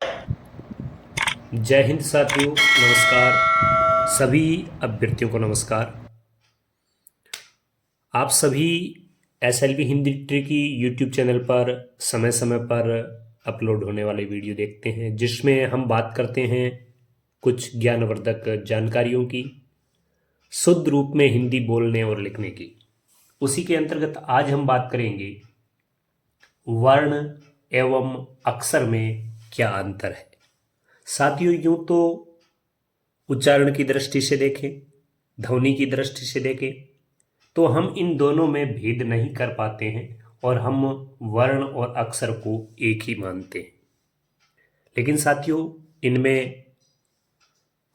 जय हिंद साथियों, नमस्कार। सभी अभ्यर्थियों को नमस्कार। आप सभी SLV Hindi tricky YouTube channel पर समय समय पर अपलोड होने वाले वीडियो देखते हैं, जिसमें हम बात करते हैं कुछ ज्ञानवर्धक जानकारियों की, शुद्ध रूप में हिंदी बोलने और लिखने की। उसी के अंतर्गत आज हम बात करेंगे वर्ण एवं अक्षर में क्या अंतर है। साथियों, यूं तो उच्चारण की दृष्टि से देखें, ध्वनि की दृष्टि से देखें, तो हम इन दोनों में भेद नहीं कर पाते हैं और हम वर्ण और अक्षर को एक ही मानते हैं। लेकिन साथियों, इनमें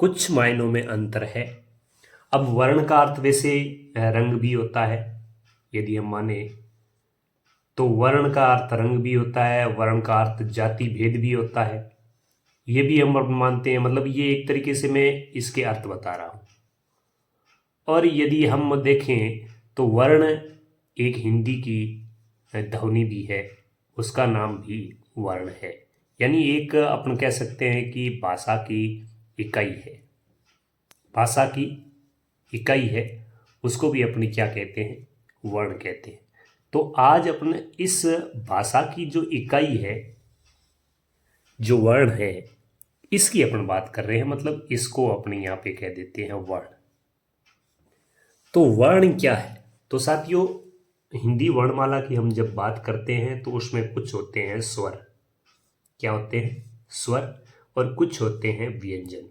कुछ मायनों में अंतर है। अब वर्ण का अर्थ वैसे रंग भी होता है, यदि हम माने तो वर्ण का अर्थ रंग भी होता है, वर्ण का अर्थ जाति भेद भी होता है, ये भी हम मानते हैं। मतलब ये एक तरीके से मैं इसके अर्थ बता रहा हूं। और यदि हम देखें तो वर्ण एक हिंदी की ध्वनि भी है, उसका नाम भी वर्ण है। यानी एक अपन कह सकते हैं कि भाषा की इकाई है, भाषा की इकाई है, उसको भी अपनी क्या कहते हैं, वर्ण कहते हैं। तो आज अपन इस भाषा की जो इकाई है, जो वर्ण है, इसकी अपन बात कर रहे हैं। मतलब इसको अपने यहाँ पे कह देते हैं वर्ण। तो वर्ण क्या है? तो साथियों, हिंदी वर्णमाला की हम जब बात करते हैं तो उसमें कुछ होते हैं स्वर। क्या होते हैं? स्वर। और कुछ होते हैं व्यंजन।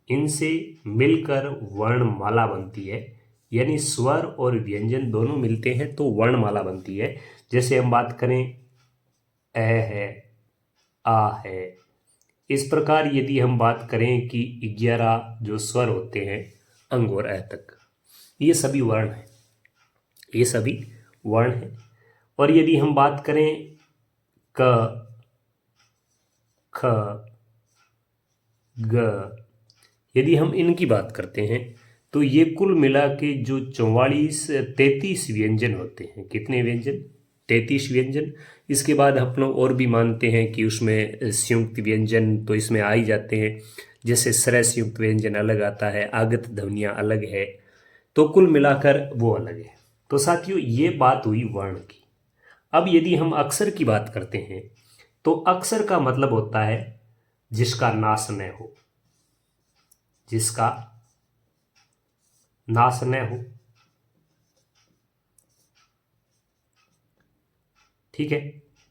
इनसे मिलकर वर्णमाला बनती है। यानी स्वर और व्यंजन दोनों मिलते हैं तो वर्णमाला बनती है। जैसे हम बात करें ए है, आ है, इस प्रकार यदि हम बात करें कि 11 जो स्वर होते हैं अंग और ए तक, ये सभी वर्ण हैं, ये सभी वर्ण हैं। और यदि हम बात करें क, ख, ग, यदि हम इनकी बात करते हैं तो ये कुल मिला के जो 33 व्यंजन होते हैं। कितने व्यंजन? 33 व्यंजन। इसके बाद हम लोग और भी मानते हैं कि उसमें संयुक्त व्यंजन तो इसमें आ ही जाते हैं। जैसे स्वर संयुक्त व्यंजन अलग आता है, आगत ध्वनियाँ अलग है, तो कुल मिलाकर वो अलग है। तो साथियों, ये बात हुई वर्ण की। अब यदि हम अक्षर की बात करते हैं तो अक्षर का मतलब होता है जिसका नाश न हो, जिसका नाश न हो। ठीक है,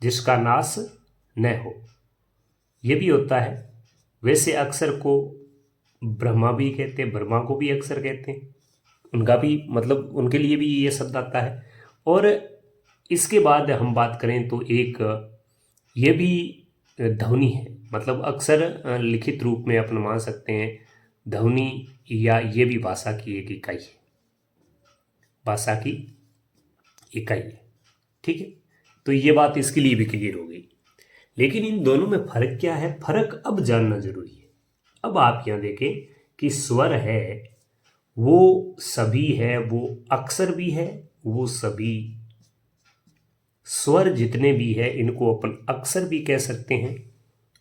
जिसका नाश न हो, यह भी होता है। वैसे अक्षर को ब्रह्मा भी कहते हैं, ब्रह्मा को भी अक्षर कहते हैं, उनका भी मतलब उनके लिए भी ये शब्द आता है। और इसके बाद हम बात करें तो एक ये भी ध्वनि है। मतलब अक्षर लिखित रूप में अपन मान सकते हैं ध्वनि, या ये भी भाषा की एक इकाई है, भाषा की इकाई है। ठीक है, तो ये बात इसके लिए भी क्लियर हो गई। लेकिन इन दोनों में फर्क क्या है? फर्क अब जानना जरूरी है। अब आप यहां देखें कि स्वर है वो सभी है, वो अक्षर भी है, वो सभी स्वर जितने भी है इनको अपन अक्षर भी कह सकते हैं,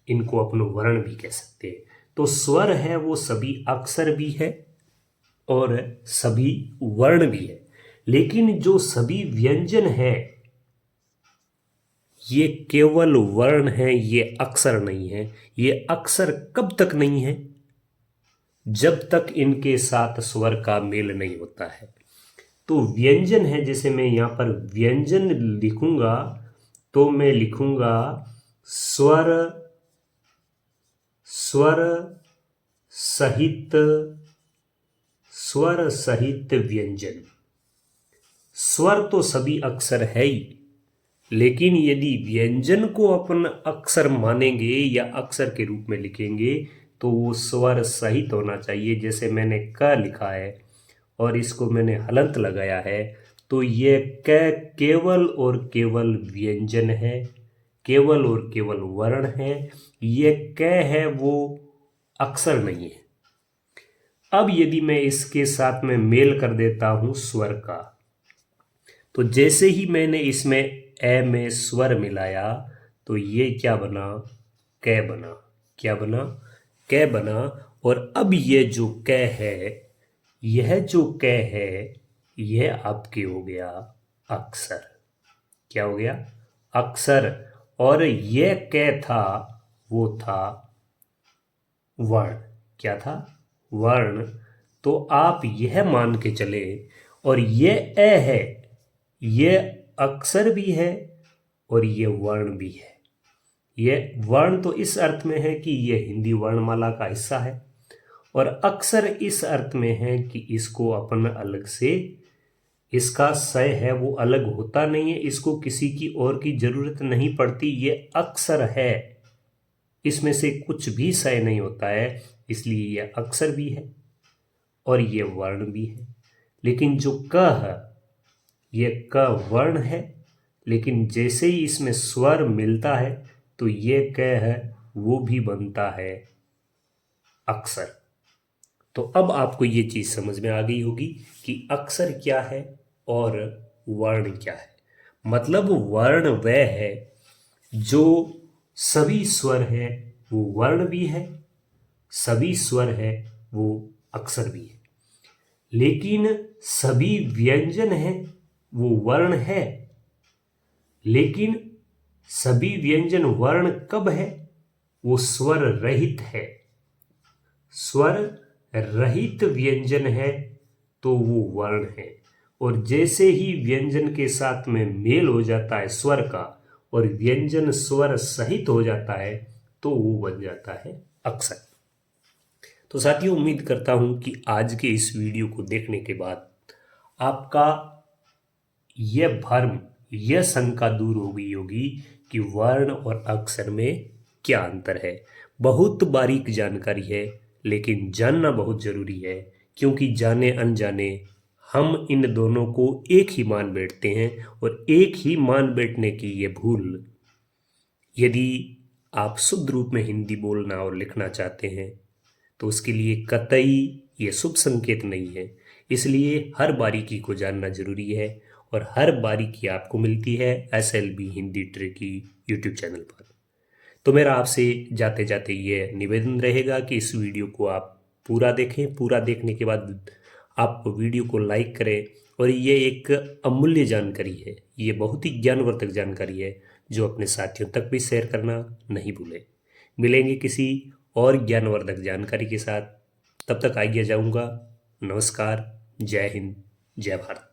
इनको अपन वर्ण भी कह सकते हैं। तो स्वर है वो सभी अक्षर भी है और सभी वर्ण भी है। लेकिन जो सभी व्यंजन है ये केवल वर्ण है, ये अक्षर नहीं है। ये अक्षर कब तक नहीं है? जब तक इनके साथ स्वर का मेल नहीं होता है। तो व्यंजन है, जैसे मैं यहां पर व्यंजन लिखूंगा तो मैं लिखूंगा स्वर, स्वर सहित, स्वर सहित व्यंजन। स्वर तो सभी अक्षर है ही, लेकिन यदि व्यंजन को अपन अक्षर मानेंगे या अक्षर के रूप में लिखेंगे तो वो स्वर सहित होना चाहिए। जैसे मैंने क लिखा है और इसको मैंने हलंत लगाया है, तो ये क केवल और केवल व्यंजन है, केवल और केवल वर्ण है। ये क है वो अक्षर नहीं है। अब यदि मैं इसके साथ में मेल कर देता हूं स्वर का, तो जैसे ही मैंने इसमें ए में स्वर मिलाया तो ये क्या बना? कै बना। क्या बना, कै बना। और अब ये जो कै है, यह जो कै है, यह आपके हो गया अक्षर। क्या हो गया, अक्षर। और यह कै था, वो था वर्ण। क्या था, वर्ण। तो आप यह मान के चले, और यह ए है, यह अक्षर भी है और यह वर्ण भी है। यह वर्ण तो इस अर्थ में है कि यह हिंदी वर्णमाला का हिस्सा है, और अक्षर इस अर्थ में है कि इसको अपन अलग से, इसका सय है वो अलग होता नहीं है, इसको किसी की और की जरूरत नहीं पड़ती, ये अक्षर है, इसमें से कुछ भी सय नहीं होता है, इसलिए यह अक्षर भी है और यह वर्ण भी है। लेकिन जो क है, यह क वर्ण है, लेकिन जैसे ही इसमें स्वर मिलता है तो यह क है वो भी बनता है अक्षर। तो अब आपको ये चीज समझ में आ गई होगी कि अक्षर क्या है और वर्ण क्या है। मतलब वर्ण वह है जो सभी स्वर है वो वर्ण भी है, सभी स्वर है वो अक्षर भी है। लेकिन सभी व्यंजन है वो वर्ण है, लेकिन सभी व्यंजन वर्ण कब है, वो स्वर रहित है। स्वर रहित व्यंजन है तो वो वर्ण है। और जैसे ही व्यंजन के साथ में मेल हो जाता है स्वर का, और व्यंजन स्वर सहित हो जाता है, तो वो बन जाता है अक्षर। तो साथियों, उम्मीद करता हूं कि आज के इस वीडियो को देखने के बाद आपका यह भ्रम, यह शंका दूर हो गई होगी कि वर्ण और अक्षर में क्या अंतर है। बहुत बारीक जानकारी है, लेकिन जानना बहुत जरूरी है, क्योंकि जाने अनजाने हम इन दोनों को एक ही मान बैठते हैं। और एक ही मान बैठने की ये भूल, यदि आप शुद्ध रूप में हिंदी बोलना और लिखना चाहते हैं तो उसके लिए कतई ये शुभ संकेत नहीं है। इसलिए हर बारीकी को जानना जरूरी है, और हर बारीकी आपको मिलती है SLB Hindi tricky YouTube channel पर। तो मेरा आपसे जाते जाते ये निवेदन रहेगा कि इस वीडियो को आप पूरा देखें। पूरा देखने के बाद आप वीडियो को लाइक करें। और ये एक अमूल्य जानकारी है, ये बहुत ही ज्ञानवर्धक जानकारी है, जो अपने साथियों तक भी शेयर करना नहीं भूलें। मिलेंगे किसी और ज्ञानवर्धक जानकारी के साथ। तब तक आइए जाऊंगा। नमस्कार, जय हिंद, जय भारत।